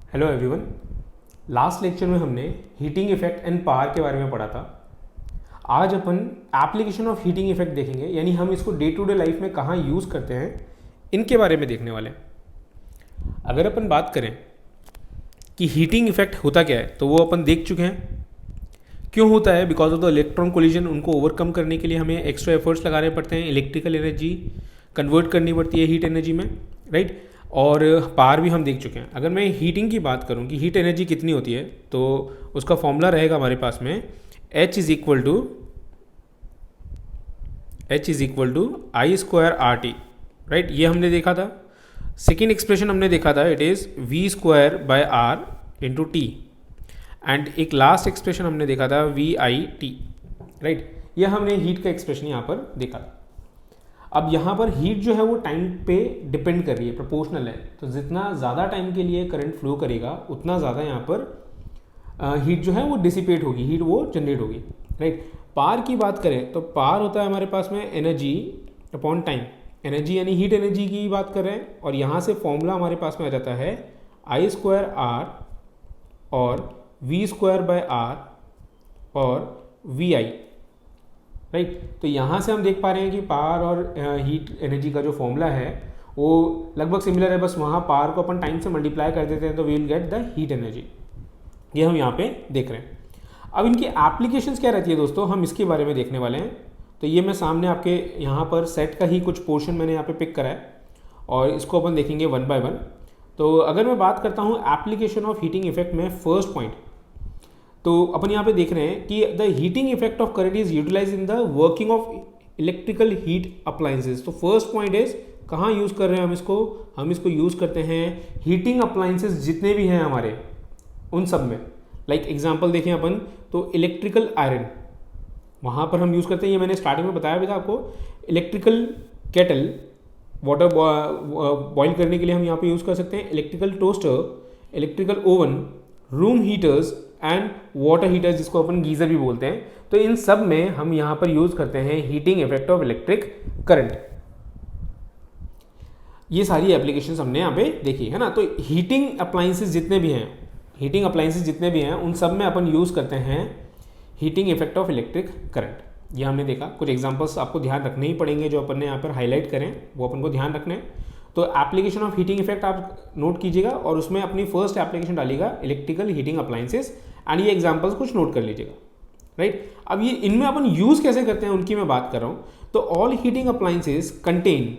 Hello everyone. Last lecture में हमने heating effect and power के बारे में पढ़ा था। आज अपन एप्लीकेशन ऑफ हीटिंग इफेक्ट देखेंगे, यानी हम इसको डे टू डे लाइफ में कहाँ यूज़ करते हैं इनके बारे में देखने वाले हैं। अगर अपन बात करें कि हीटिंग इफेक्ट होता क्या है, तो वो अपन देख चुके हैं क्यों होता है। Because of the electron collision, उनको ओवरकम करने के लिए हमें एक्स्ट्रा एफर्ट्स लगाने पड़ते हैं, इलेक्ट्रिकल एनर्जी कन्वर्ट करनी पड़ती है हीट एनर्जी में, राइट। और पावर भी हम देख चुके हैं। अगर मैं हीटिंग की बात करूं कि हीट एनर्जी कितनी होती है, तो उसका फॉर्मूला रहेगा हमारे पास में H is equal to I square R T, right. ये हमने देखा था। सेकेंड एक्सप्रेशन हमने देखा था, it is V square by R into T. And एक लास्ट एक्सप्रेशन हमने देखा था वी आई टी, राइट। ये हमने हीट का एक्सप्रेशन यहाँ पर देखा था। अब यहाँ पर हीट जो है वो टाइम पे डिपेंड कर रही है, प्रोपोर्शनल है। तो जितना ज़्यादा टाइम के लिए करंट फ्लो करेगा, उतना ज़्यादा यहाँ पर हीट जो है वो डिसिपेट होगी, हीट वो जनरेट होगी, राइट। पावर की बात करें तो पावर होता है हमारे पास में एनर्जी अपॉन टाइम। एनर्जी यानी हीट एनर्जी की बात कर रहे हैं, और यहाँ से फॉर्मूला हमारे पास में आ जाता है आई स्क्वायर आर और वी स्क्वायर बाय आर और वी आई, राइट। तो यहाँ से हम देख पा रहे हैं कि पावर और हीट एनर्जी का जो फॉर्मूला है वो लगभग सिमिलर है, बस वहाँ पावर को अपन टाइम से मल्टीप्लाई कर देते हैं तो we will get the heat energy. ये हम यहाँ पे देख रहे हैं। अब इनकी एप्लीकेशंस क्या रहती है दोस्तों, हम इसके बारे में देखने वाले हैं। तो ये मैं सामने आपके यहाँ पर सेट का ही कुछ पोर्शन मैंने यहाँ पे पिक करा है, और इसको अपन देखेंगे वन बाय वन। तो अगर मैं बात करता हूँ एप्लीकेशन ऑफ हीटिंग इफेक्ट में, फर्स्ट पॉइंट, तो अपन यहाँ पे देख रहे हैं कि the heating effect of current is utilize in the working of electrical heat appliances. तो फर्स्ट पॉइंट इज कहाँ यूज़ कर रहे हैं हम इसको यूज़ करते हैं हीटिंग अप्लायंसेज जितने भी हैं हमारे, उन सब में। लाइक एग्जांपल देखें अपन तो इलेक्ट्रिकल आयरन, वहाँ पर हम यूज़ करते हैं। ये मैंने स्टार्टिंग में बताया भी था आपको। इलेक्ट्रिकल केटल, वाटर बॉयल करने के लिए हम यहाँ पे यूज़ कर सकते हैं। Electrical toaster, electrical oven, room heaters and water heaters, जिसको अपन गीज़र भी बोलते हैं। तो इन सब में हम यहाँ पर यूज़ करते हैं heating effect of electric current. ये सारी एप्लीकेशंस हमने यहाँ पे देखी है ना। तो हीटिंग अप्लायंसेस जितने भी हैं उन सब में अपन यूज़ करते हैं heating effect of electric current. ये हमने देखा। कुछ एग्जांपल्स आपको ध्यान रखने ही पड़ेंगे, जो अपन ने यहाँ पर हाईलाइट करें वो अपन को ध्यान रखने हैं। तो एप्लीकेशन ऑफ हीटिंग इफेक्ट आप नोट कीजिएगा, और उसमें अपनी फर्स्ट एप्लीकेशन डालिएगा इलेक्ट्रिकल हीटिंग अप्लायंसेस, एंड ये एग्जांपल्स कुछ नोट कर लीजिएगा, राइट। अब ये इनमें अपन यूज़ कैसे करते हैं उनकी मैं बात कर रहा हूँ। तो all heating appliances contain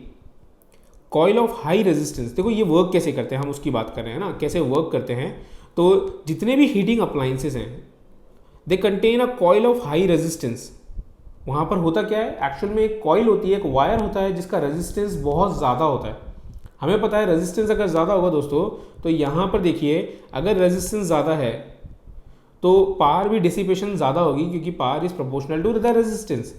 coil of high resistance. देखो ये वर्क कैसे करते हैं, हम उसकी बात कर रहे हैं ना, कैसे वर्क करते हैं। तो जितने भी हीटिंग अप्लायंसेस हैं, they contain a coil of high resistance. वहाँ पर होता क्या है, एक्चुअल में एक कॉइल होती है, एक वायर होता है जिसका रेजिस्टेंस बहुत ज़्यादा होता है। हमें पता है रेजिस्टेंस अगर ज़्यादा होगा दोस्तों, तो यहाँ पर देखिए अगर रेजिस्टेंस ज़्यादा है तो पावर भी डिसिपेशन ज़्यादा होगी, क्योंकि power is proportional to the resistance.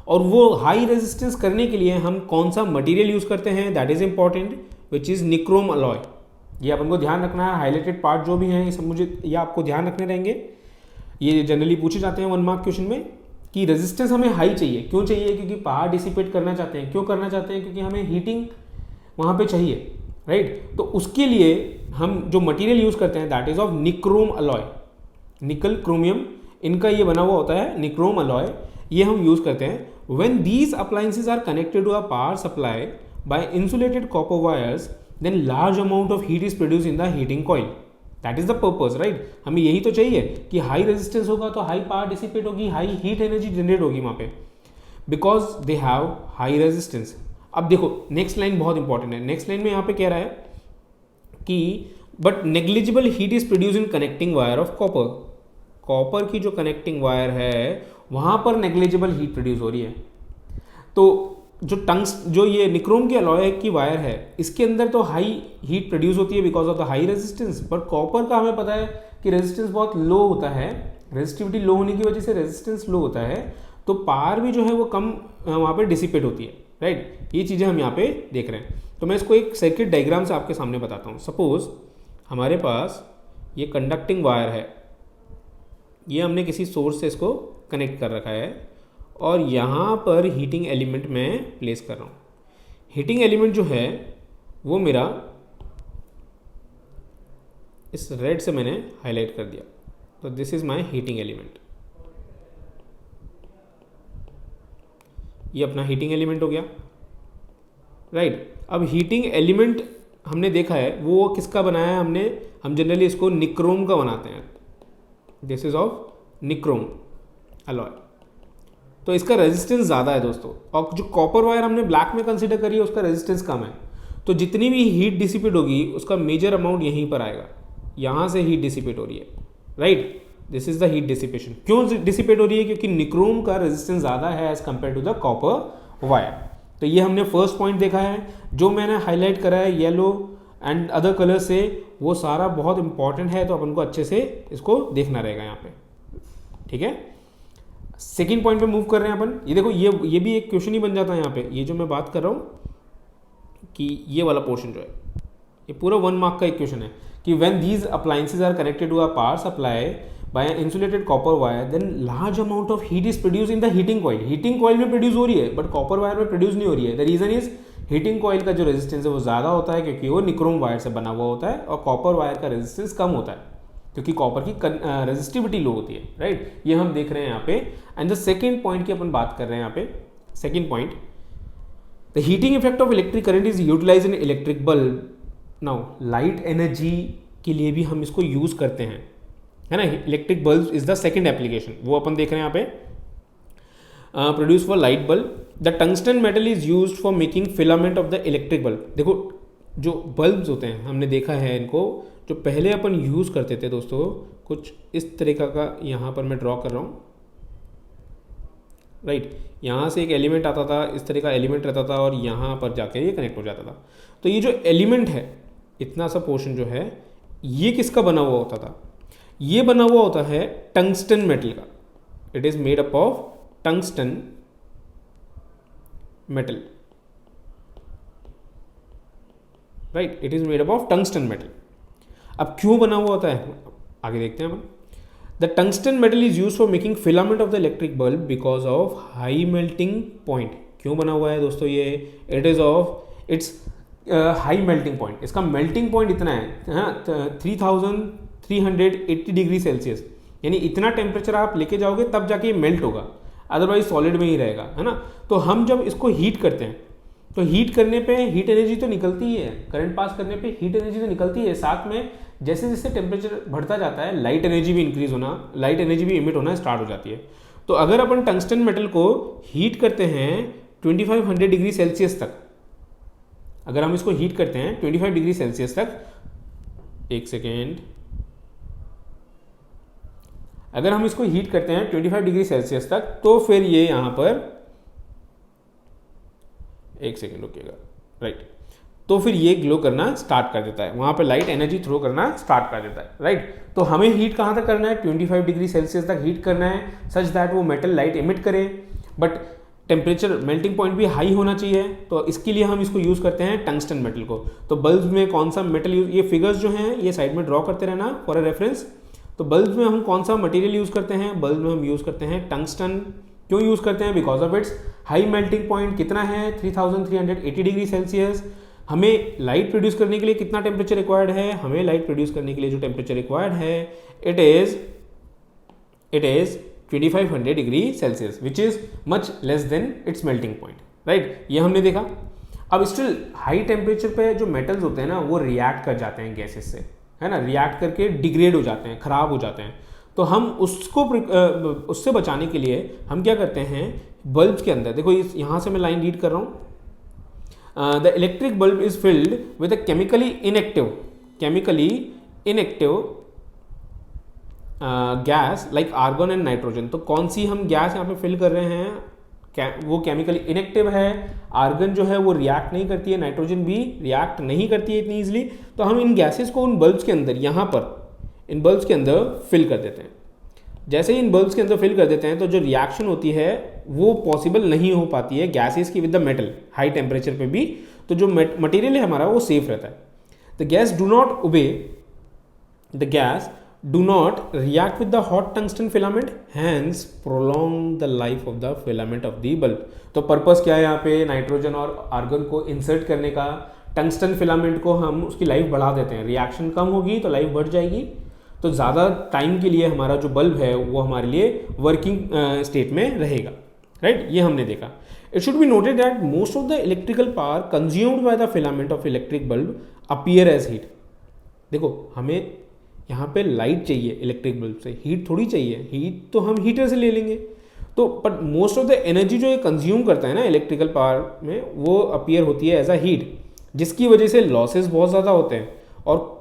और वो हाई रेजिस्टेंस करने के लिए हम कौन सा मटेरियल यूज़ करते हैं, that is important, which is nichrome alloy. ये अपन को ध्यान रखना है। हाईलाइटेड पार्ट जो भी हैं ये सब मुझे ये आपको ध्यान रखने रहेंगे। ये जनरली पूछे जाते हैं 1 मार्क क्वेश्चन में कि रेजिस्टेंस हमें हाई चाहिए। क्यों चाहिए, क्योंकि पावर डिसिपेट करना चाहते हैं। क्यों करना चाहते हैं, क्योंकि हमें हीटिंग वहाँ पे चाहिए, राइट। तो उसके लिए हम जो मटेरियल यूज़ करते हैं that is of nichrome alloy, निकल क्रोमियम इनका ये बना हुआ होता है, निक्रोम अलॉय। ये हम यूज़ करते हैं when these appliances are connected to a power supply by insulated copper wires, then large amount of heat is produce in the heating coil. That is the purpose, right. हमें यही तो चाहिए कि high resistance होगा तो high power dissipate होगी, high heat energy generate होगी वहाँ पे, because they have high resistance. अब देखो नेक्स्ट लाइन बहुत इंपॉर्टेंट है। नेक्स्ट लाइन में यहाँ पे कह रहा है कि but negligible heat is produce in connecting wire of copper. Copper की जो कनेक्टिंग वायर है वहाँ पर नेग्लिजिबल हीट प्रोड्यूस हो रही है। तो जो ये निक्रोम की अलॉय की वायर है, इसके अंदर तो हाई हीट प्रोड्यूस होती है because of the high resistance. But copper का हमें पता है कि रेजिस्टेंस बहुत लो होता है, रेजिस्टिविटी लो होने की वजह से रेजिस्टेंस लो होता है, तो पावर भी जो है वो कम वहाँ पर डिसिपेट होती है, राइट। ये चीज़ें हम यहाँ पे देख रहे हैं। तो मैं इसको एक सर्किट डायग्राम से आपके सामने बताता हूँ। सपोज हमारे पास ये कंडक्टिंग वायर है, ये हमने किसी सोर्स से इसको कनेक्ट कर रखा है, और यहाँ पर हीटिंग एलिमेंट मैं प्लेस कर रहा हूँ। हीटिंग एलिमेंट जो है वो मेरा 1 वोल्ट है, 1 वोल्ट का हीटिंग एलिमेंट है। 1 वोल्ट का हीटिंग एलिमेंट इस रेड से मैंने हाईलाइट कर दिया, तो this is my heating element. ये अपना हीटिंग एलिमेंट हो गया, राइट। अब हीटिंग एलिमेंट हमने देखा है वो किसका बनाया है हमने, हम जनरली इसको निक्रोम का बनाते हैं। This is of nichrome alloy. तो इसका रेजिस्टेंस ज़्यादा है दोस्तों, और जो कॉपर वायर हमने ब्लैक में कंसीडर करी है उसका रेजिस्टेंस कम है। तो जितनी भी हीट डिसिपेट होगी उसका मेजर अमाउंट यहीं पर आएगा, यहाँ से हीट डिसिपेट हो रही है, right. This is the heat dissipation. क्यों डिसिपेट हो रही है, क्योंकि निक्रोम का रेजिस्टेंस ज़्यादा है as compare to the copper wire. तो ये हमने फर्स्ट पॉइंट देखा है। जो मैंने हाईलाइट करा है येलो एंड अदर कलर से, वो सारा बहुत इंपॉर्टेंट है, तो अपन को अच्छे से इसको देखना रहेगा यहाँ पे, ठीक है। सेकेंड पॉइंट पे मूव कर रहे हैं अपन। ये देखो, ये भी एक क्वेश्चन ही बन जाता है यहाँ पे। ये जो मैं बात कर रहा हूँ कि ये वाला पोर्शन जो है, ये पूरा 1 मार्क का एक क्वेश्चन है कि when these appliances are connected to a power supply by an insulated copper wire, then large amount of heat is produce in the heating coil. Heating coil में प्रोड्यूस हो रही है, बट कॉपर वायर में produce नहीं हो रही है। The reason is heating coil का जो रेजिस्टेंस है वो ज़्यादा होता है, क्योंकि वो निक्रोम वायर से बना हुआ होता है, और कॉपर वायर का रेजिस्टेंस कम होता है, क्योंकि कॉपर की रेजिस्टिविटी लो होती है, राइट। ये हम देख रहे हैं यहाँ पे। एंड द सेकेंड पॉइंट की अपन बात कर रहे हैं यहाँ पे। Second point, the heating effect of electric current is utilize in electric bulb. Now light energy के लिए भी हम इसको यूज करते हैं, है ना। Electric bulb is the second application, वो अपन देख रहे हैं यहाँ पे। Produce for light bulb. The tungsten metal is used for making filament of the electric bulb. देखो, जो बल्ब्स होते हैं हमने देखा है इनको, जो पहले अपन यूज़ करते थे दोस्तों, कुछ इस तरीका का यहाँ पर मैं ड्रॉ कर रहा हूँ, राइट। यहाँ से एक एलिमेंट आता था, इस तरह का एलिमेंट रहता था, और यहाँ पर जाके ये कनेक्ट हो जाता था। तो ये जो एलिमेंट है, इतना सा पोर्शन जो है, ये किसका बना हुआ होता था? ये बना हुआ होता है टंगस्टन मेटल का। It is made up of tungsten metal, right. It is made up of tungsten metal. अब क्यों बना हुआ होता है, आगे देखते हैं अपन। The tungsten metal is use for making filament of the electric bulb because of high melting point. क्यों बना हुआ है दोस्तों ये? It is of its high melting point. इसका मेल्टिंग पॉइंट इतना है 3380 डिग्री सेल्सियस, यानी इतना टेम्परेचर आप लेके जाओगे तब जाके ये मेल्ट होगा, अदरवाइज सॉलिड में ही रहेगा, है ना। तो हम जब इसको हीट करते हैं, तो हीट करने पे हीट एनर्जी तो निकलती ही है, करंट पास करने पे हीट एनर्जी तो निकलती है, साथ में जैसे जैसे टेम्परेचर बढ़ता जाता है लाइट एनर्जी भी इंक्रीज होना, लाइट एनर्जी भी इमिट होना स्टार्ट हो जाती है। तो अगर अपन टंगस्टन मेटल को हीट करते हैं 2500 डिग्री सेल्सियस तक, अगर हम इसको हीट करते हैं 25 डिग्री सेल्सियस तक, एक सेकेंड, अगर हम इसको हीट करते हैं 25 डिग्री सेल्सियस तक, तो फिर ये यहां पर, एक सेकेंड रुकिएगा, राइट, तो फिर ये ग्लो करना स्टार्ट कर देता है, वहां पे लाइट एनर्जी थ्रो करना स्टार्ट कर देता है, राइट। तो हमें हीट कहां तक करना है? 25 डिग्री सेल्सियस तक हीट करना है, सच दैट वो मेटल लाइट इमिट करे, बट टेम्परेचर मेल्टिंग पॉइंट भी हाई होना चाहिए। तो इसके लिए हम इसको यूज करते हैं टंगस्टन मेटल को। तो बल्ब में कौन सा मेटल यूज, ये फिगर्स जो हैं ये साइड में ड्रॉ करते रहना फॉर अ रेफरेंस। तो बल्ब में हम कौन सा मटेरियल यूज करते हैं? बल्ब में हम यूज करते हैं टंगस्टन। क्यों यूज करते हैं? Because of its high melting point. कितना है? 3380 डिग्री सेल्सियस। हमें लाइट प्रोड्यूस करने के लिए कितना टेम्परेचर रिक्वायर्ड है? हमें लाइट प्रोड्यूस करने के लिए जो टेम्परेचर रिक्वायर्ड है, it is 2500 degree Celsius, which is much less than it's melting point, right. ये हमने देखा। अब स्टिल हाई टेम्परेचर पे जो मेटल्स होते हैं ना, वो रिएक्ट कर जाते हैं गैसेस से, है ना, रिएक्ट करके डिग्रेड हो जाते हैं, खराब हो जाते हैं। तो हम उससे बचाने के लिए हम क्या करते हैं? बल्ब के अंदर देखो, यहाँ से मैं लाइन रीड कर रहा हूँ। The electric bulb is filled with a chemically inactive gas like argon and nitrogen. तो कौन सी हम गैस यहाँ पे फिल कर रहे हैं? वो केमिकली इनएक्टिव है। आर्गन जो है वो रिएक्ट नहीं करती है, नाइट्रोजन भी रिएक्ट नहीं करती है इतनी ईजिली। तो हम इन गैसेस को उन बल्ब्स के अंदर, यहाँ पर इन बल्ब्स के अंदर फिल कर देते हैं। जैसे ही इन बल्ब्स के अंदर फिल कर देते हैं, तो जो रिएक्शन होती है वो पॉसिबल नहीं हो पाती है गैसेस की with the metal high temperature पे भी। तो जो मटेरियल है हमारा वो सेफ रहता है। The gas do not react with the hot tungsten filament, hence prolong the life of the filament of the bulb। तो पर्पस क्या है यहाँ पे? नाइट्रोजन और आर्गन को इंसर्ट करने का टंगस्टन फिलामेंट को हम उसकी लाइफ बढ़ा देते हैं, रिएक्शन कम होगी तो लाइफ बढ़ जाएगी, तो ज़्यादा टाइम के लिए हमारा जो बल्ब है वो हमारे लिए वर्किंग स्टेट में रहेगा, राइट। ये हमने देखा। It should be noted that most of the electrical power consumed by the filament of electric bulb appear as heat. देखो हमें यहाँ पे लाइट चाहिए इलेक्ट्रिक बल्ब से, हीट थोड़ी चाहिए, हीट तो हम हीटर से ले लेंगे। तो but most of the energy जो ये कंज्यूम करता है ना इलेक्ट्रिकल पावर में, वो अपीयर होती है एज अ हीट, जिसकी वजह से लॉसेस बहुत ज़्यादा होते हैं और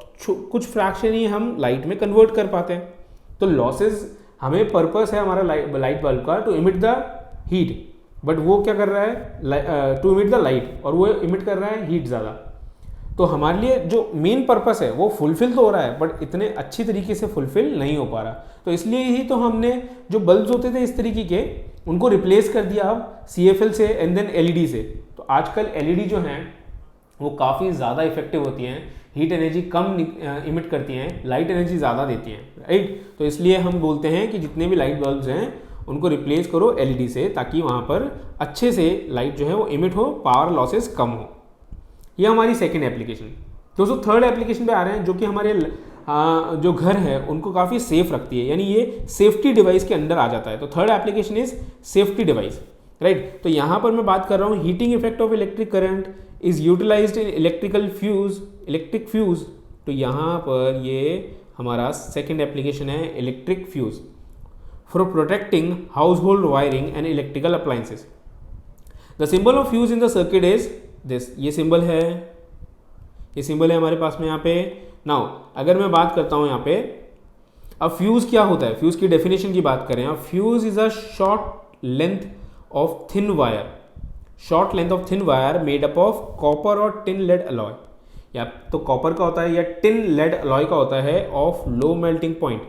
कुछ फ्रैक्शन ही हम लाइट में कन्वर्ट कर पाते हैं। तो लॉसेस, हमें पर्पस है हमारा लाइट बल्ब का to emit the heat, but वो क्या कर रहा है टू इमिट द लाइट, और वो इमिट कर रहा है हीट ज़्यादा। तो हमारे लिए जो मेन पर्पस है वो फुलफिल तो हो रहा है, बट इतने अच्छी तरीके से फुलफिल नहीं हो पा रहा। तो इसलिए ही तो हमने जो बल्ब्स होते थे इस तरीके के, उनको रिप्लेस कर दिया अब CFL से एंड देन LED से। तो आजकल LED जो हैं वो काफ़ी ज़्यादा इफेक्टिव होती हैं, हीट एनर्जी कम इमिट करती हैं, लाइट एनर्जी ज़्यादा देती हैं, राइट। तो इसलिए हम बोलते हैं कि जितने भी लाइट बल्ब्स हैं उनको रिप्लेस करो LED से, ताकि वहाँ पर अच्छे से लाइट जो है वो इमिट हो, पावर लॉसेस कम हो। ये हमारी सेकेंड एप्लीकेशन। दोस्तों थर्ड एप्लीकेशन पे आ रहे हैं, जो कि हमारे जो घर है उनको काफ़ी सेफ रखती है, यानी ये सेफ्टी डिवाइस के अंडर आ जाता है। तो third application is safety device, right. तो यहाँ पर मैं बात कर रहा हूँ heating effect of electric current is utilised in electric fuse. तो यहाँ पर ये हमारा सेकेंड एप्लीकेशन है electric fuse for protecting household wiring and electrical appliances. The symbol of fuse in the circuit is this, ये symbol है हमारे पास में यहाँ पे। नाउ अगर मैं बात करता हूँ यहाँ पे, अब फ्यूज क्या होता है, फ्यूज की डेफिनेशन की बात करें, अब fuse is a short length of thin wire made up of copper और टिन लेड अलॉय, या तो कॉपर का होता है या टिन लेड अलॉय का होता है, of low melting point.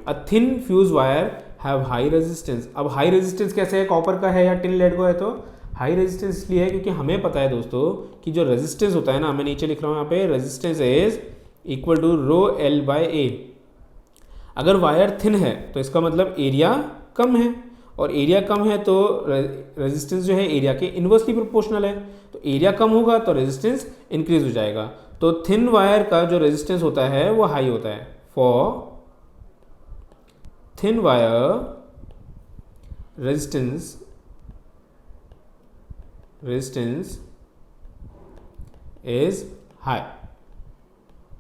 A thin fuse wire have high resistance. अब हाई रेजिस्टेंस कैसे है, कॉपर का है या टिन लेड का है? तो हाई रेजिस्टेंस इसलिए है क्योंकि हमें पता है दोस्तों कि जो रेजिस्टेंस होता है ना, मैं नीचे लिख रहा हूँ यहाँ पे, resistance is equal to ρL/A। अगर वायर थिन है तो इसका मतलब एरिया कम है, और एरिया कम है तो रेजिस्टेंस जो है एरिया के इन्वर्सली प्रोपोर्शनल है। तो एरिया कम होगा तो रेजिस्टेंस इंक्रीज हो जाएगा। तो थिन वायर का जो रेजिस्टेंस होता है वो हाई होता है। For thin wire resistance is high,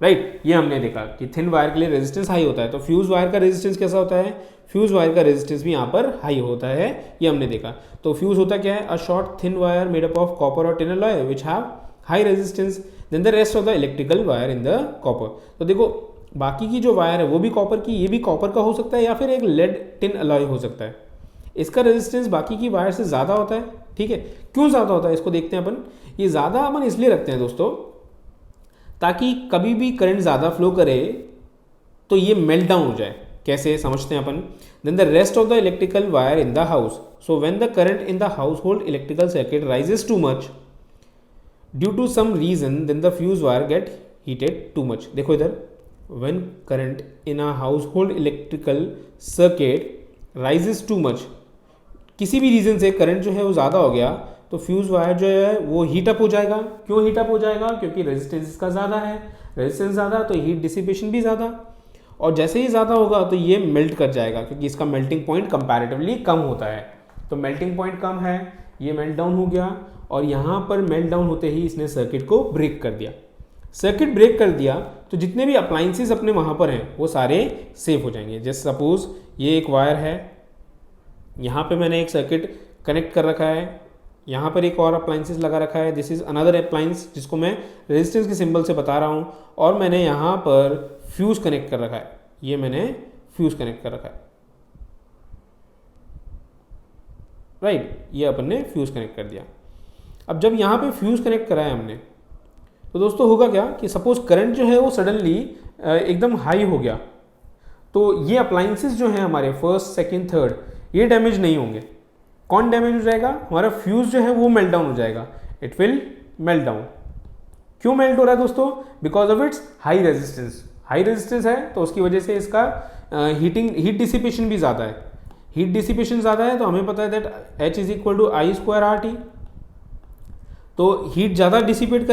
right. ये हमने देखा कि थिन वायर के लिए रेजिस्टेंस हाई होता है। तो फ्यूज वायर का रेजिस्टेंस कैसा होता है, फ्यूज वायर का रेजिस्टेंस भी यहाँ पर हाई होता है, ये हमने देखा। तो फ्यूज होता क्या है, a short thin wire made up of copper और tin alloy which have high resistance than the rest of the electrical wire in the copper. तो देखो बाकी की जो वायर है वो भी कॉपर की, ये भी कॉपर का हो सकता है, या फिर एक लेड टिन अलॉय हो सकता है। इसका रेजिस्टेंस बाकी की वायर से ज़्यादा होता है, ठीक है। क्यों ज़्यादा होता है इसको देखते हैं अपन। ये ज़्यादा अपन इसलिए रखते हैं दोस्तों ताकि कभी भी करंट ज़्यादा फ्लो करे तो ये मेल्ट डाउन हो जाए। कैसे समझते हैं अपन। Than the rest of the electrical wire in the house, so when the current in the household electrical circuit rises too much due to some reason, then the fuse wire get heated too much. देखो इधर, when current in a household electrical circuit rises too much, किसी भी reason से current जो है वो ज़्यादा हो गया तो फ्यूज़ वायर जो है वो हीट अप हो जाएगा। क्यों हीट अप हो जाएगा, क्योंकि रेजिस्टेंस इसका ज़्यादा है, रेजिस्टेंस ज़्यादा तो हीट डिसिपेशन भी ज़्यादा, और जैसे ही ज़्यादा होगा तो ये मेल्ट कर जाएगा क्योंकि इसका मेल्टिंग पॉइंट कंपैरेटिवली कम होता है। तो मेल्टिंग पॉइंट कम है, ये मेल्ट डाउन हो गया, और यहाँ पर मेल्ट डाउन होते ही इसने सर्किट को ब्रेक कर दिया। सर्किट ब्रेक कर दिया तो जितने भी अप्लाइंसेस अपने वहाँ पर हैं वो सारे सेफ हो जाएंगे। जैसे सपोज ये एक वायर है, यहाँ पे मैंने एक सर्किट कनेक्ट कर रखा है, यहाँ पर एक और अप्लाइंसेस लगा रखा है, दिस इज अनदर अप्लाइंस जिसको मैं रेजिस्टेंस के सिंबल से बता रहा हूँ, और मैंने यहाँ पर फ्यूज़ कनेक्ट कर रखा है, ये मैंने फ्यूज़ कनेक्ट कर रखा है, राइट। ये अपन ने फ्यूज़ कनेक्ट कर दिया। अब जब यहाँ पे फ्यूज़ कनेक्ट कराया हमने तो दोस्तों होगा क्या कि सपोज करंट जो है वो सडनली एकदम हाई हो गया, तो ये अप्लाइंसेस जो हैं हमारे फर्स्ट सेकंड थर्ड, ये डैमेज नहीं होंगे। कौन डैमेज हो जाएगा, हमारा फ्यूज जो है वो मेल्ट डाउन हो जाएगा, इट विल मेल्ट डाउन। क्यों मेल्ट हो रहा है दोस्तों, because of its high resistance. High resistance है तो उसकी वजह से इसका हीट डिसिपेशन भी ज़्यादा है। हीट डिसिपेशन ज़्यादा है तो हमें पता है that H is equal to I square RT। तो हीट ज़्यादा डिसिपेट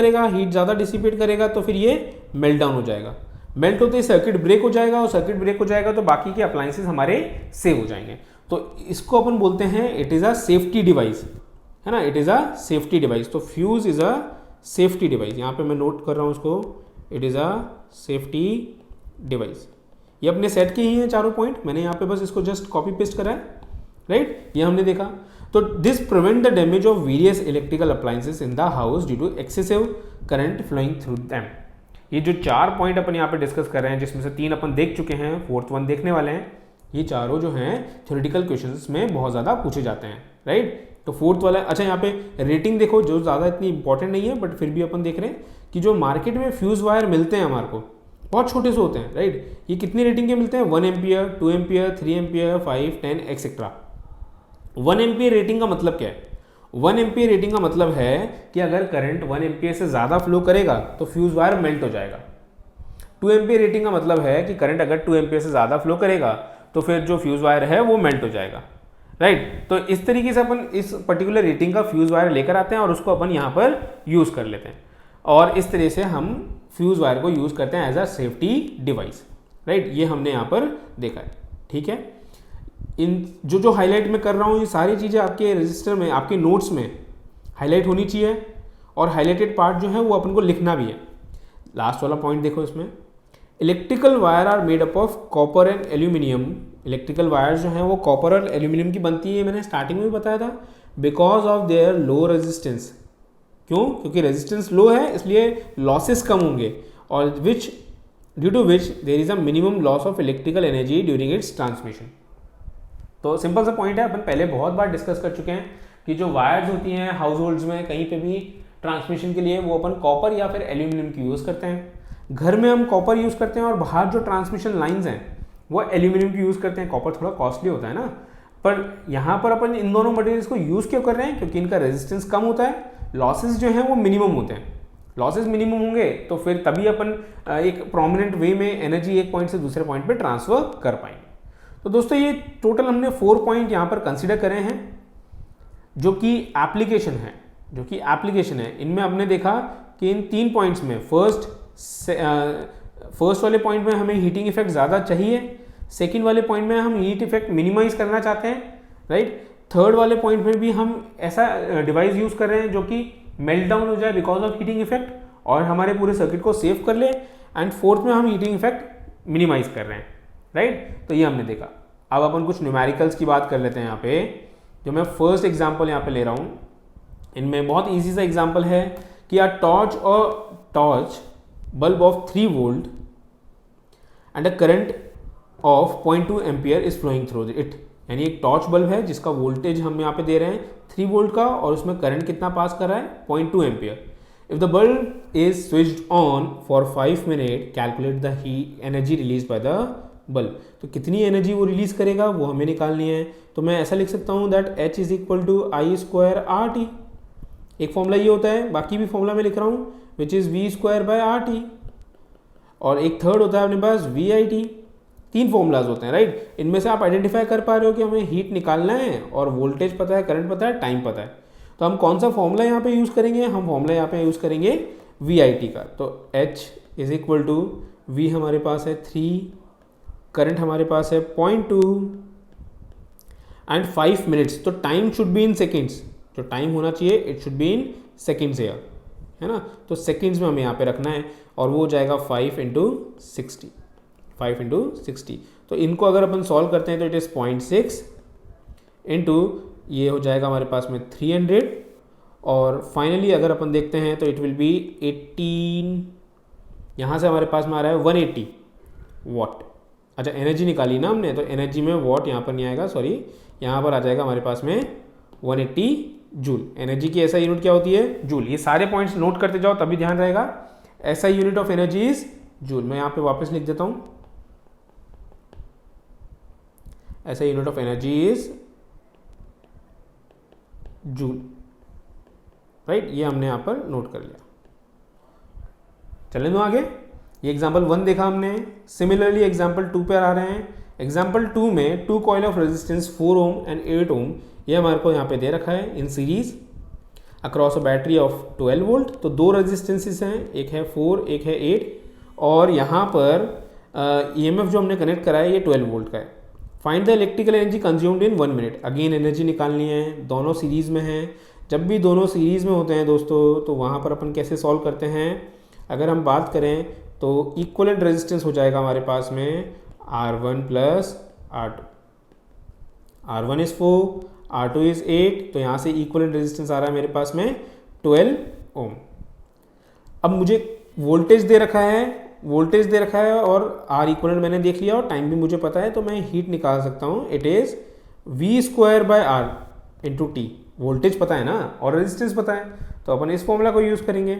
करेगा तो फिर ये मेल्ट डाउन हो जाएगा। मेल्ट होते ही सर्किट ब्रेक हो जाएगा, और सर्किट ब्रेक हो जाएगा तो बाकी के अप्लायंसेस हमारे सेव हो जाएंगे। तो इसको अपन बोलते हैं it is a safety device, है ना, it is a safety device. तो fuse is a safety device, यहाँ पे मैं नोट कर रहा हूँ उसको, it is a safety device. ये अपने सेट के ही हैं चारों पॉइंट, मैंने यहाँ पे बस इसको जस्ट कॉपी पेस्ट करा है, राइट, ये हमने देखा। तो this prevent the damage of various electrical appliances in the house due to excessive current flowing through them. ये जो 4 पॉइंट अपन यहाँ पे डिस्कस कर रहे हैं, जिसमें से 3 अपन देख चुके हैं, 4th वन देखने वाले हैं, ये चारों जो हैं थ्योरेटिकल क्वेश्चंस में बहुत ज़्यादा पूछे जाते हैं, राइट। तो 4th वाला, अच्छा यहाँ पे रेटिंग देखो, जो ज़्यादा इतनी इंपॉर्टेंट नहीं है, बट फिर भी अपन देख रहे हैं कि जो मार्केट में फ्यूज़ वायर मिलते हैं हमारे को, बहुत छोटे से होते हैं, राइट। ये कितनी रेटिंग के मिलते हैं? 1 ampere, 2 ampere, 3 ampere, 5, 10 etcetera. 1 ampere rating का मतलब क्या है? 1 एम्पियर रेटिंग का मतलब है कि अगर करंट 1 एम्पियर से ज़्यादा फ्लो करेगा तो फ्यूज़ वायर मेल्ट हो जाएगा। 2 एम्पियर रेटिंग का मतलब है कि करंट अगर 2 एम्पियर से ज़्यादा फ्लो करेगा तो फिर जो फ्यूज़ वायर है वो मेल्ट हो जाएगा, राइट। तो इस तरीके से अपन इस पर्टिकुलर रेटिंग का फ्यूज़ वायर लेकर आते हैं और उसको अपन यहाँ पर यूज़ कर लेते हैं, और इस तरह से हम फ्यूज़ वायर को यूज़ करते हैं as a safety device, right. ये हमने यहाँ पर देखा है, ठीक है। इन जो हाईलाइट मैं कर रहा हूँ, ये सारी चीज़ें आपके रजिस्टर में, आपके नोट्स में हाईलाइट होनी चाहिए, और हाईलाइटेड पार्ट जो है वो अपन को लिखना भी है। लास्ट वाला पॉइंट देखो, इसमें electrical wire are made up of copper and aluminium. Electrical wire जो है वो कॉपर और एल्यूमिनियम की बनती है, मैंने स्टार्टिंग में भी बताया था, because of their low resistance. क्यों? क्योंकि रेजिस्टेंस लो है इसलिए लॉसेस कम होंगे, और which due to which there is a minimum loss of electrical energy during its transmission. तो सिंपल सा पॉइंट है, अपन पहले बहुत बार डिस्कस कर चुके हैं कि जो वायर्स होती हैं हाउस होल्ड्स में कहीं पे भी ट्रांसमिशन के लिए, वो अपन कॉपर या फिर एल्यूमिनियम की यूज़ करते हैं। घर में हम कॉपर यूज़ करते हैं, और बाहर जो ट्रांसमिशन लाइंस हैं वो एल्यूमिनियम की यूज़ करते हैं। कॉपर थोड़ा कॉस्टली होता है ना, पर यहाँ पर अपन इन दोनों मटेरियल्स को यूज़ क्यों कर रहे हैं? क्योंकि इनका रेजिस्टेंस कम होता है, लॉसेस जो हैं वो मिनिमम होते हैं। लॉसेस मिनिमम होंगे तो फिर तभी अपन एक प्रोमिनेंट वे में एनर्जी एक पॉइंट से दूसरे पॉइंट पे ट्रांसफर कर पाएंगे। तो दोस्तों ये टोटल हमने 4 पॉइंट यहाँ पर कंसिडर करे हैं, जो कि एप्लीकेशन है। इनमें हमने देखा कि इन 3 पॉइंट्स में फर्स्ट वाले पॉइंट में हमें हीटिंग इफेक्ट ज़्यादा चाहिए, सेकंड वाले पॉइंट में हम हीट इफेक्ट मिनिमाइज करना चाहते हैं, राइट। थर्ड वाले पॉइंट में भी हम ऐसा डिवाइस यूज़ कर रहे हैं जो कि मेल्ट डाउन हो जाए बिकॉज ऑफ हीटिंग इफेक्ट, और हमारे पूरे सर्किट को सेव कर ले, एंड फोर्थ में हम हीटिंग इफेक्ट मिनिमाइज कर रहे हैं, राइट। तो ये हमने देखा। अब अपन कुछ न्यूमेरिकल्स की बात कर लेते हैं यहाँ पे, जो मैं फर्स्ट एग्जाम्पल यहाँ पे ले रहा हूँ। इनमें बहुत ईजी सा एग्जाम्पल है कि a torch bulb of 3 volt and a current of 0.2 ampere is flowing through it. यानी एक टॉर्च बल्ब है जिसका वोल्टेज हम यहाँ पे दे रहे हैं 3 वोल्ट का, और उसमें करंट कितना पास कर रहा है? 0.2 ampere. If the bulb is switched on for 5 minute, calculate the energy release by the bulb. तो कितनी एनर्जी वो रिलीज करेगा वो हमें निकालनी है। तो मैं ऐसा लिख सकता हूँ that H is equal to I square R T. एक फॉर्मूला ये होता है, बाकी भी फॉर्मूला मैं लिख रहा हूँ which is V square by R T, और एक थर्ड होता है अपने पास वी आई टी। 3 फॉर्मूलाज होते हैं, राइट। इनमें से आप आइडेंटिफाई कर पा रहे हो कि हमें हीट निकालना है, और वोल्टेज पता है, करंट पता है, टाइम पता है। तो हम कौन सा फॉर्मूला यहाँ पे यूज़ करेंगे? हम फॉर्मूला यहाँ पे यूज़ करेंगे वी आई टी का। तो H is equal to V हमारे पास है 3, करंट हमारे पास है 0.2 एंड 5 मिनट्स। तो time should be in seconds, जो टाइम होना चाहिए it should be in seconds here, है ना। तो सेकेंड्स में हमें यहाँ पे रखना है, और वो हो जाएगा 5 इंटू 60। तो इनको अगर अपन सॉल्व करते हैं तो इट इज़ 0.6 इंटू ये हो जाएगा हमारे पास में 300, और फाइनली अगर अपन देखते हैं तो इट विल बी 18, यहाँ से हमारे पास में आ रहा है 180 वॉट। अच्छा, एनर्जी निकाली ना हमने, तो एनर्जी में वॉट यहाँ पर नहीं आएगा, सॉरी, यहाँ पर आ जाएगा हमारे पास में 180 जूल। एनर्जी की ऐसा यूनिट क्या होती है? जूल। ये सारे पॉइंट्स नोट करते जाओ तभी ध्यान रहेगा। ऐसा unit of energy is joule. मैं यहाँ पे वापस लिख देता हूँ, ऐसा unit of energy is joule, right. ये हमने यहाँ पर नोट कर लिया। चलें दो आगे। ये एग्जाम्पल 1 देखा हमने। सिमिलरली एग्जाम्पल 2 पर आ रहे हैं। एग्जाम्पल 2 में 2 coil of resistance 4 ohm and 8 ओम, ये हमारे को यहाँ पे दे रखा है in series. Across a battery of 12 volt. तो दो रेजिस्टेंसेस हैं, एक है 4 एक है 8, और यहाँ पर EMF जो हमने कनेक्ट करा है ये 12 वोल्ट का है। Find the electrical energy consumed in 1 minute. Again energy निकालनी है, दोनों सीरीज़ में हैं। जब भी दोनों सीरीज़ में होते हैं दोस्तों तो वहाँ पर अपन कैसे सॉल्व करते हैं, अगर हम बात करें तो इक्वलेंट रेजिस्टेंस हो जाएगा हमारे पास में R1 plus R2। R1 is 4, R2 is 8, तो यहाँ से इक्वलेंट रेजिस्टेंस आ रहा है मेरे पास में 12 ओम। अब मुझे वोल्टेज दे रखा है और R इक्वलेंट मैंने देख लिया और टाइम भी मुझे पता है, तो मैं हीट निकाल सकता हूँ। It is V²/R into T. Voltage पता है ना और रेजिस्टेंस पता है, तो अपन इस फॉर्मूला को यूज़ करेंगे।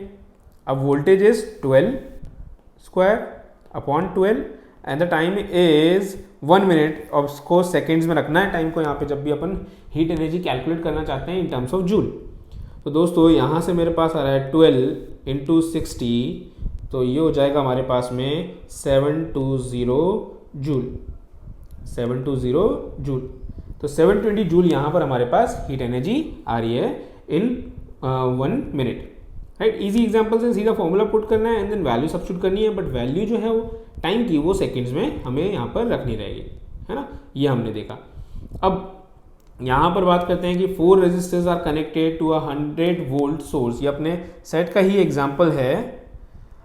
अब voltage is 12² and the time is 1 minute. और उसको सेकेंड्स में रखना है टाइम को यहाँ पे, जब भी अपन हीट एनर्जी कैलकुलेट करना चाहते हैं इन टर्म्स ऑफ जूल। तो दोस्तों यहाँ से मेरे पास आ रहा है 12 इंटू 60, तो ये हो जाएगा हमारे पास में 720 जूल। 720 जूल, तो 720 जूल यहाँ पर हमारे पास हीट एनर्जी आ रही है इन 1 मिनट। राइट, इजी एग्जांपल से सीधा फॉर्मूला पुट करना है एंड देन वैल्यू सब्स्टिट्यूट करनी है, बट वैल्यू जो है वो टाइम की वो सेकंड्स में हमें यहाँ पर रखनी रहेगी, है ना। ये हमने देखा। अब यहाँ पर बात करते हैं कि 4 resistors are connected to 100 volt source. ये अपने सेट का ही एग्जाम्पल है।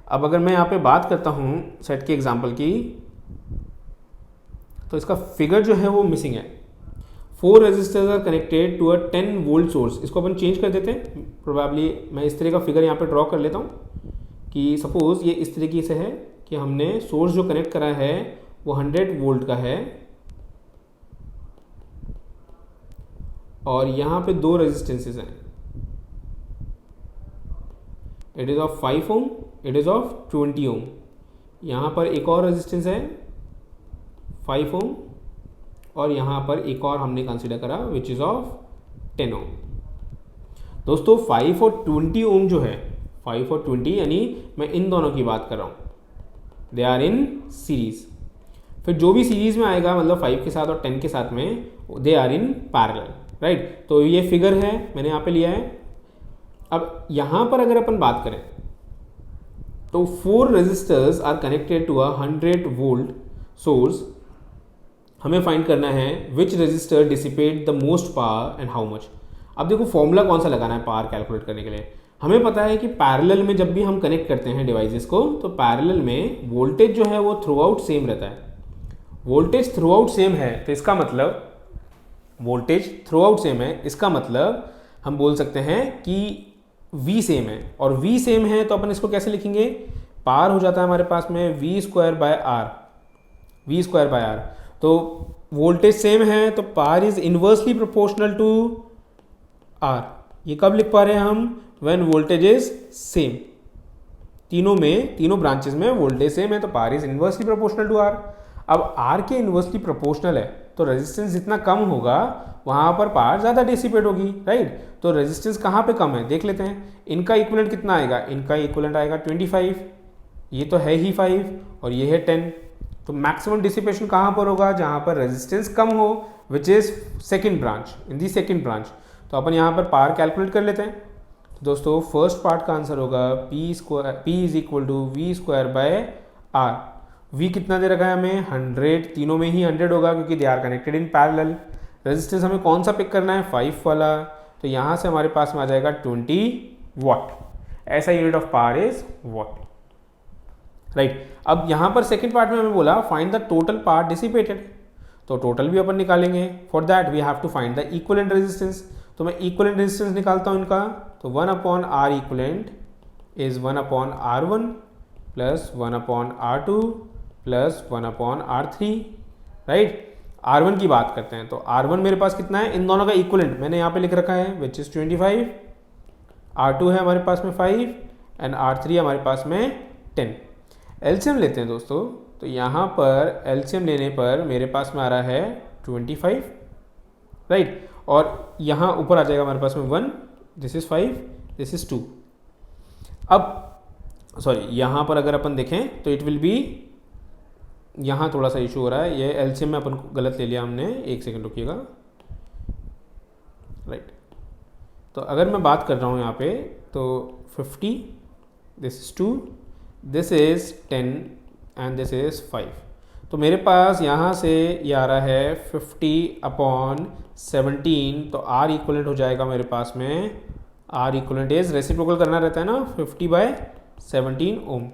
अब अगर मैं यहाँ पे बात करता हूँ सेट के एग्जाम्पल की, तो इसका फिगर जो है वो मिसिंग है। 4 resistors are connected to a 10 volt source. इसको अपन चेंज कर देते हैं, प्रोबेबली मैं इस तरह का फिगर यहाँ पे ड्रॉ कर लेता हूँ कि सपोज ये इस तरीके से है कि हमने सोर्स जो कनेक्ट करा है वो 100 वोल्ट का है और यहाँ पे 2 रेजिस्टेंसेस हैं। It is of 5 ohm, it is of 20 ohm. यहाँ पर एक और रेजिस्टेंस है 5 ओम और यहाँ पर एक और हमने कंसीडर करा विच इज़ ऑफ 10 ओम। दोस्तों 5 और 20 ओम जो है, 5 और 20 यानी मैं इन दोनों की बात कर रहा हूँ, दे आर इन सीरीज। फिर जो भी सीरीज में आएगा मतलब 5 के साथ और 10 के साथ में, they are in parallel. Right, तो ये फिगर है मैंने यहाँ पे लिया है। अब यहाँ पर अगर अपन बात करें तो 4 resistors are connected to 100 volt source. हमें फाइंड करना है which resistor dissipate the most power and how much. अब देखो फॉर्मूला कौन सा लगाना है पावर कैलकुलेट करने के लिए। हमें पता है कि पैरेलल में जब भी हम कनेक्ट करते हैं डिवाइसेस को, तो पैरेलल में वोल्टेज जो है वो थ्रू आउट सेम रहता है। वोल्टेज थ्रू आउट सेम है तो इसका मतलब वोल्टेज थ्रू आउट सेम है, इसका मतलब हम बोल सकते हैं कि V सेम है। और V सेम है तो अपन इसको कैसे लिखेंगे, पावर हो जाता है हमारे पास में V²/R। V²/R, तो वोल्टेज सेम है तो power is inversely proportional to R। ये कब लिख पा रहे हैं हम, व्हेन वोल्टेज इज सेम। तीनों ब्रांचेस में वोल्टेज सेम है तो power is inversely proportional to R। अब R के इनवर्सली प्रोपोर्शनल है तो रेजिस्टेंस जितना कम होगा वहाँ पर पावर ज़्यादा डिसिपेट होगी। राइट, तो रेजिस्टेंस कहाँ पे कम है देख लेते हैं। इनका इक्विवेलेंट कितना आएगा, इनका इक्विवेलेंट आएगा 25, ये तो है ही 5 और ये है 10। तो मैक्सिमम डिसिपेशन कहाँ पर होगा, जहाँ पर रेजिस्टेंस कम हो, which is second branch, in the second branch. तो अपन यहाँ पर पावर कैलकुलेट कर लेते हैं। तो दोस्तों फर्स्ट पार्ट का आंसर होगा P is equal to V²/R। V कितना दे रखा है हमें, 100। तीनों में ही 100 होगा क्योंकि they are connected in parallel. Resistance हमें कौन सा पिक करना है, 5 वाला, तो यहाँ से हमारे पास में आ जाएगा 20 वॉट। ऐसा unit of power is watt. Right, अब यहाँ पर सेकेंड पार्ट में हमें बोला find the total power dissipated, तो टोटल भी अपन निकालेंगे। For that we have to find the equivalent resistance. तो मैं इक्विवेलेंट रेजिस्टेंस निकालता हूँ इनका, तो 1/R equivalent is 1/R1 plus 1/R2 plus 1/R3। Right, R1 की बात करते हैं तो R1 मेरे पास कितना है, इन दोनों का इक्विवेलेंट मैंने यहाँ पे लिख रखा है विच इज़ 25। R2 है हमारे पास में 5 एंड R3 हमारे पास में 10। एलसीएम लेते हैं दोस्तों, तो यहाँ पर एलसीएम लेने पर मेरे पास में आ रहा है 25। राइट, और यहाँ ऊपर आ जाएगा हमारे पास में 1, दिस इज़ 5, दिस इज़ 2। अब सॉरी, यहाँ पर अगर अपन देखें तो इट विल बी, यहाँ थोड़ा सा इशू हो रहा है, ये एलसीएम में अपन को गलत ले लिया हमने, एक सेकंड रुकिएगा। राइट, तो अगर मैं बात कर रहा हूँ यहाँ पे तो 50, this is 2, this is 10 and this is 5। तो मेरे पास यहाँ से ये आ रहा है 50/17, तो R इक्वलेंट हो जाएगा मेरे पास में, R इक्वलेंट इज रेसिप्रोकल करना रहता है ना 50/17 ओम।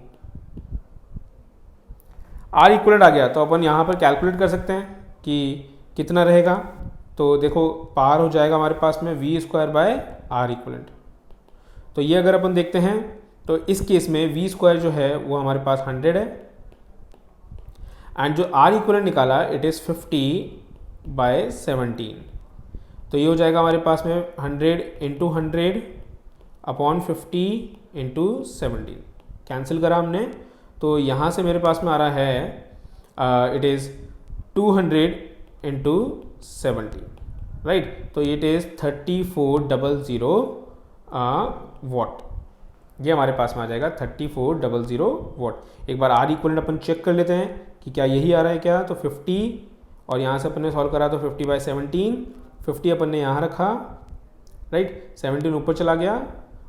R इक्वलेंट आ गया तो अपन यहाँ पर कैलकुलेट कर सकते हैं कि कितना रहेगा। तो देखो पार हो जाएगा हमारे पास में V²/R इक्वलेंट। तो ये अगर अपन देखते हैं तो इस केस में V² जो है वो हमारे पास 100 है, एंड जो R इक्वलेंट निकाला इट इज़ 50/17। तो ये हो जाएगा हमारे पास में 100 × 100/50 × 17 कैंसिल करा हमने। तो यहाँ से मेरे पास में आ रहा है इट इज़ 200 × 70, राइट। तो इट इज़ 3400 वॉट। ये हमारे पास में आ जाएगा 3400 वॉट। एक बार R इक्वलेंट अपन चेक कर लेते हैं कि क्या यही आ रहा है क्या। तो 50 और यहाँ से अपन ने सॉल्व करा तो 50/17, 50 अपन ने यहाँ रखा, राइट, 17 ऊपर चला गया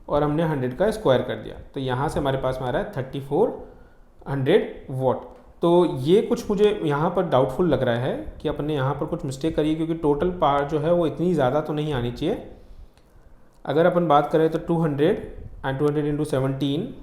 और हमने 100 का स्क्वायर कर दिया। तो यहाँ से हमारे पास में आ रहा है 3400 वॉट। तो ये कुछ मुझे यहाँ पर डाउटफुल लग रहा है कि अपन ने यहाँ पर कुछ मिस्टेक करी है, क्योंकि टोटल पावर जो है वो इतनी ज़्यादा तो नहीं आनी चाहिए। अगर अपन बात करें तो 200 एंड 200 × 17,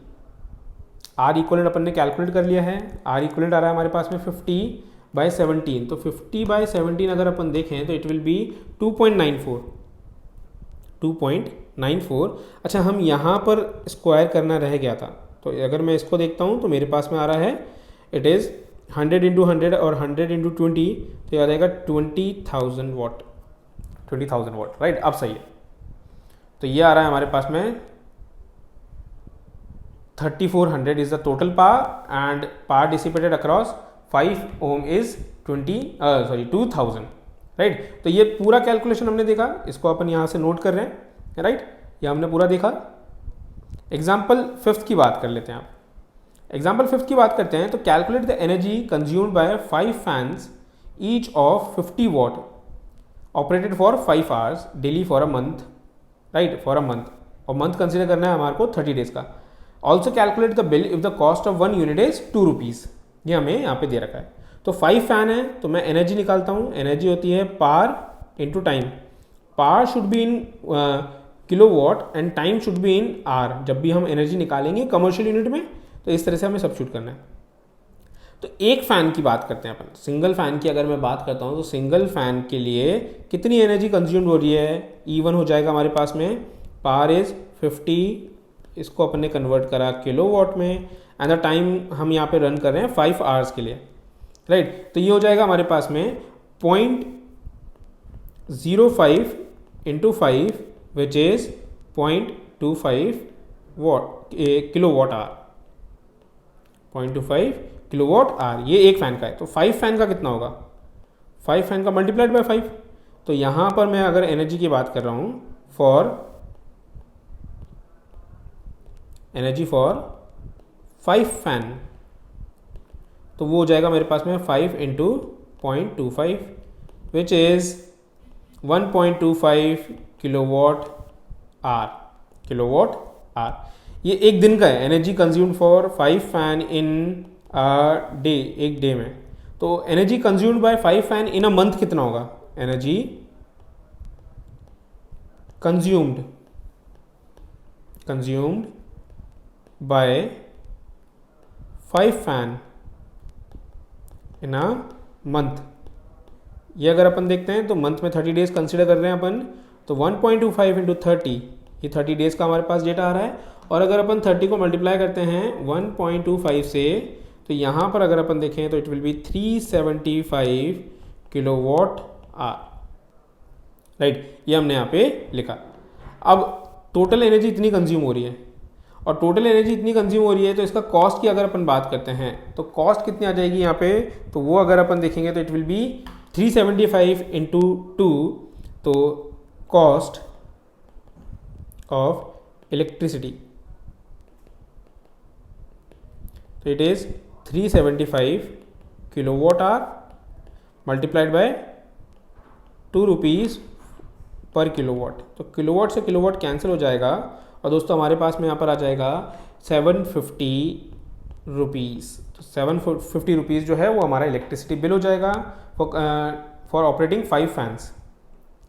R इक्वलेंट अपन ने कैलकुलेट कर लिया है। R इक्वलेंट आ रहा है हमारे पास में 50/17। तो 50/17 अगर अपन देखें तो इट विल बी 2.94। अच्छा, हम यहाँ पर स्क्वायर करना रह गया था। तो अगर मैं इसको देखता हूँ तो मेरे पास में आ रहा है इट इज़ 100 × 100 और 100 × 20, तो ये आ जाएगा 20,000 वॉट, 20,000 वॉट, राइट। अब सही है। तो ये आ रहा है हमारे पास में 3400 is the total power and power dissipated across 5 ohm is 2000, right. तो ये पूरा कैलकुलेशन हमने देखा, इसको अपन यहाँ से नोट कर रहे हैं, राइट। ये हमने पूरा देखा। एग्जाम्पल 5th की बात कर लेते हैं। आप एग्जाम्पल 5th की बात करते हैं तो calculate the energy consumed by 5 fans each of 50 what operated for 5 hours daily for a month, right, for a month. और मंथ कंसिडर करना है हमारे को 30 डेज का। Also calculate the bill if the cost of 1 unit is 2 rupees. ये हमें यहाँ पे दे रखा है। तो 5 फैन है तो मैं एनर्जी निकालता हूँ। एनर्जी होती है power into time. Power should be in kilowatt and time should be in hour. जब भी हम एनर्जी निकालेंगे कमर्शियल यूनिट में तो इस तरह से हमें सब्स्टिट्यूट करना है। तो एक फ़ैन की बात करते हैं अपन। सिंगल फ़ैन की अगर मैं बात करता हूँ तो सिंगल फ़ैन के लिए कितनी एनर्जी कंज्यूम्ड हो रही है। E1 हो जाएगा हमारे पास में, पावर इज़ 50, इसको अपन ने कन्वर्ट करा किलोवाट में, एंड द टाइम हम यहाँ पे रन कर रहे हैं 5 आवर्स के लिए, राइट। तो ये हो जाएगा हमारे पास में 0.05 × 5 which is 0.25 kilowatt hour, 0.25 kilowatt hour. ये एक फ़ैन का है। तो 5 फैन का कितना होगा, 5 फैन का मल्टीप्लाइड बाय 5। तो यहाँ पर मैं अगर एनर्जी की बात कर रहा हूँ फॉर एनर्जी फॉर 5 फैन, तो वो हो जाएगा मेरे पास में 5 × 0.25 विच इज़ 1.25 किलोवाट आवर। ये एक दिन का है। Energy consumed for 5 fan in day, एक डे में। तो energy consumed by 5 fan in a month कितना होगा। Energy consumed by 5 fan in a month. ये अगर अपन देखते हैं तो मंथ में 30 डेज कंसिडर कर रहे हैं अपन, तो 1.25 × 30, ये 30 डेज का हमारे पास डेटा आ रहा है। और अगर अपन 30 को मल्टीप्लाई करते हैं 1.25 से, तो यहाँ पर अगर अपन देखें तो it will be 375 kilowatt hour, right. ये हमने यहाँ पे लिखा। अब टोटल एनर्जी इतनी कंज्यूम हो रही है, और टोटल एनर्जी इतनी कंज्यूम हो रही है तो इसका कॉस्ट की अगर अपन बात करते हैं तो कॉस्ट कितनी आ जाएगी यहाँ पे, तो वो अगर अपन देखेंगे तो इट विल बी 375 × 2, तो कॉस्ट ऑफ इलेक्ट्रिसिटी, तो it is 375 kilowatt hour multiplied by 2 rupees पर किलोवाट। तो किलोवाट से किलोवाट कैंसिल हो जाएगा और दोस्तों हमारे पास में यहाँ पर आ जाएगा 750 रुपीज़। तो 750 रुपीज़ जो है वो हमारा इलेक्ट्रिसिटी बिल हो जाएगा फॉर ऑपरेटिंग 5 फैंस,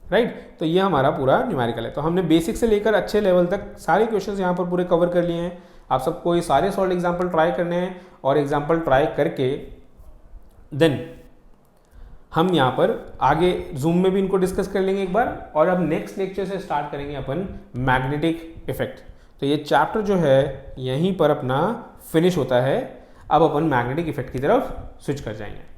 राइट। तो ये हमारा पूरा न्यूमेरिकल है। तो हमने बेसिक से लेकर अच्छे लेवल तक सारे क्वेश्चंस यहाँ पर पूरे कवर कर लिए हैं। आप सबको ये सारे सॉल्व एग्जाम्पल ट्राई करने हैं और एग्जाम्पल ट्राई करके देन हम यहाँ पर आगे जूम में भी इनको डिस्कस कर लेंगे एक बार। और अब नेक्स्ट लेक्चर से स्टार्ट करेंगे अपन मैग्नेटिक इफेक्ट। तो ये चैप्टर जो है यहीं पर अपना फिनिश होता है। अब अपन मैग्नेटिक इफेक्ट की तरफ स्विच कर जाएंगे।